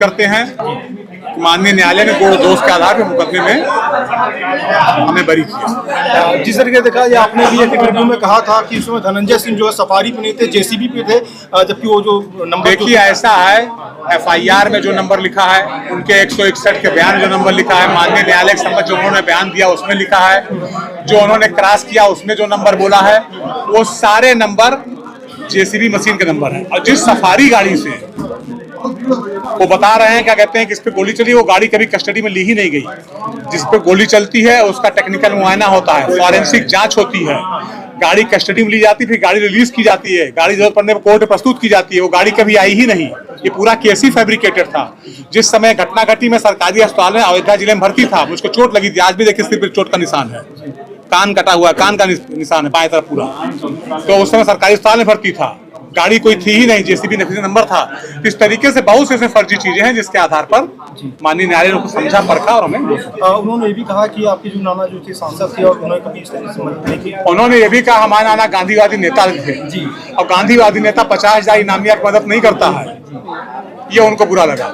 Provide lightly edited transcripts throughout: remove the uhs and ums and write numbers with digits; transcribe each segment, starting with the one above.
करते हैं। माननीय न्यायालय ने कोर्ट दोष के आधार पर मुकदमे में हमें बरी किया। जिस तरीके से देखा, ये आपने भी एक इंटरव्यू में कहा था कि उसमें धनंजय सिंह जो है सफारी पे नहीं थे, जेसीबी पे थे, जबकि वो जो नंबर देखिए ऐसा है, एफआईआर में जो नंबर लिखा है, उनके 161 के बयान में जो नंबर लिखा है, माननीय न्यायालय के समक्ष जो उन्होंने बयान दिया उसमें लिखा है, जो उन्होंने क्रॉस किया उसमें जो नंबर बोला है, वो सारे नंबर जेसीबी मशीन के नंबर है। और जिस सफारी गाड़ी से वो बता रहे हैं, क्या कहते हैं कि इस पे गोली चली, वो गाड़ी कभी कस्टडी में ली ही नहीं गई। जिस पे गोली चलती है उसका टेक्निकल मुआयना होता है, फॉरेंसिक जांच होती है, गाड़ी कस्टडी में ली जाती है, फिर गाड़ी रिलीज की जाती है, गाड़ी जरूरत पड़ने पर कोर्ट में प्रस्तुत की जाती है। वो गाड़ी कभी आई ही नहीं, ये पूरा केस ही फैब्रिकेटेड था। जिस समय घटना घटी, मैं सरकारी अस्पताल में अयोध्या जिले में भर्ती था, मुझको चोट लगी थी, आज भी देखिए सिर पर चोट का निशान है, कान कटा हुआ है, कान का निशान है बाएं तरफ पूरा। तो उस समय सरकारी अस्पताल में भर्ती था, गाड़ी कोई थी ही नहीं, जेसीबी नंबर था। इस तरीके से बहुत से फर्जी चीजें हैं जिसके आधार पर माननीय न्यायालय ने समझा, परखा और हमें उन्होंने ये भी कहा कि आपके जो नाना जो थे सांसद थे और उन्होंने कभी इस तरीके से मदद नहीं की। उन्होंने ये भी कहा हमारे नाना गांधीवादी नेता थे जी, और गांधीवादी नेता 50,000 इनामिया की मदद नहीं करता है, ये उनको बुरा लगा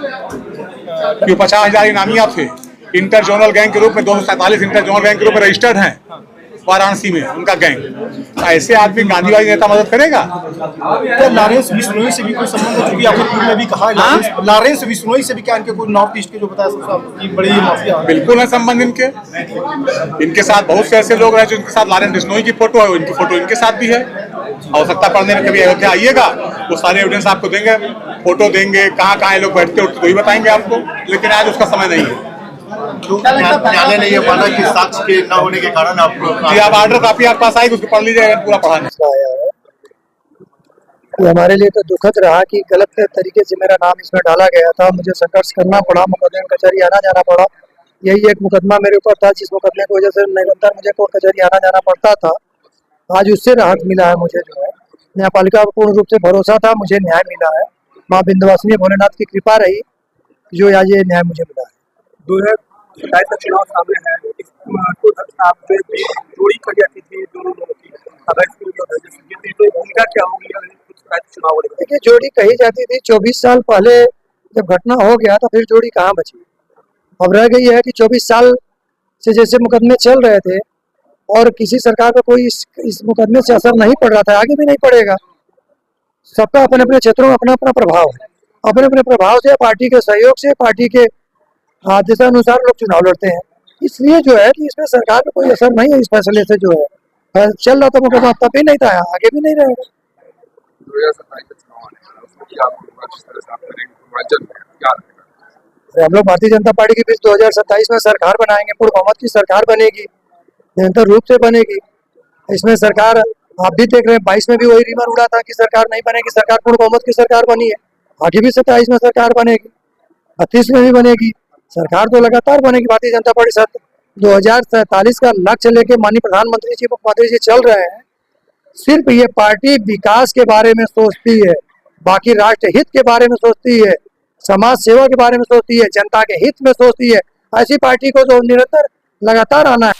कि 50,000 इनामिया थे। इंटर जोनल गैंग के रूप में 247 इंटर जोनल गैंग के रूप में रजिस्टर्ड हैं वाराणसी में उनका गैंग। ऐसे आदमी गांधीवादी नेता मदद करेगा? तो लॉरेंस बिश्नोई से भी कोई संबंध है, क्योंकि आपने पूर्व में भी कहा है लॉरेंस बिश्नोई से भी क्या इनके कोई नॉर्थ ईस्ट के जो बताया बड़ी माफिया? बिल्कुल है संबंध इनके साथ बहुत से ऐसे लोग हैं जिनके साथ लॉरेंस बिश्नोई की फोटो है, इनकी फोटो इनके साथ भी है। आवश्यकता पड़ने में कभी अयोध्या आइएगा वो सारे एविडेंस आपको देंगे, फोटो देंगे, कहाँ कहाँ लोग बैठते उठते तो ही बताएंगे आपको, लेकिन आज उसका समय नहीं है। न्यायालय ने ये माना कि साक्ष्य के न होने के कारण आपको जी, आप ऑर्डर कॉपी आपके पास आएगी, उसको पढ़ लीजिएगा, पूरा पढ़ा नहीं। ये हमारे लिए तो दुखद रहा कि गलत तरीके से मेरा नाम इसमें डाला गया था, मुझे संघर्ष करना पड़ा, मुकदमे कचहरी आना जाना पड़ा। यही एक मुकदमा मेरे ऊपर था जिस मुकदमे की वजह से निरंतर मुझे कोर्ट कचहरी आना जाना पड़ता था। आज उससे राहत मिला है मुझे, जो है न्यायपालिका को पूर्ण रूप से भरोसा था, मुझे न्याय मिला है। माँ विंध्यवासिनी भोलेनाथ की कृपा रही जो आज ये न्याय मुझे मिला है। 2027 का चुनाव सामने है, जोड़ी कर जाती थी दोनों लोगों की, तो भूमिका क्या होगी चुनाव? देखिए, जोड़ी कही जाती थी 24 साल पहले जब घटना हो गया तो फिर जोड़ी कहाँ बची। अब रह गई है कि 24 साल से जैसे मुकदमे चल रहे थे और किसी सरकार पर कोई इस मुकदमे से असर नहीं पड़ रहा था, आगे भी नहीं पड़ेगा। सबका अपने अपने क्षेत्रों में अपना अपना प्रभाव है, अपने अपने प्रभाव से, पार्टी के सहयोग से, पार्टी के आदेशानुसार लोग चुनाव लड़ते हैं। इसलिए जो है कि इसमें सरकार पर कोई असर नहीं है इस फैसले से। जो है चल रहा था मुकदमा, तब भी नहीं था, आगे भी नहीं रहेगा। हम लोग भारतीय जनता पार्टी के बीच 2027 में सरकार बनाएंगे, पूर्ण बहुमत की सरकार बनेगी, निरंतर रूप से बनेगी। इसमें सरकार आप भी देख रहे हैं, 22 में भी वही रीमर उड़ा था कि सरकार नहीं बनेगी, सरकार पूर्ण बहुमत की सरकार बनी है। आगे भी 27 में सरकार बनेगी, 32 में भी बनेगी, सरकार तो लगातार बनेगी। भारतीय जनता पार्टी 2047 का लक्ष्य लेके माननीय प्रधानमंत्री जी, मुख्यमंत्री जी चल रहे हैं। सिर्फ ये पार्टी विकास के बारे में सोचती है, बाकी राष्ट्र हित के बारे में सोचती है, समाज सेवा के बारे में सोचती है, जनता के हित में सोचती है। ऐसी पार्टी को तो निरंतर लगातार आना है।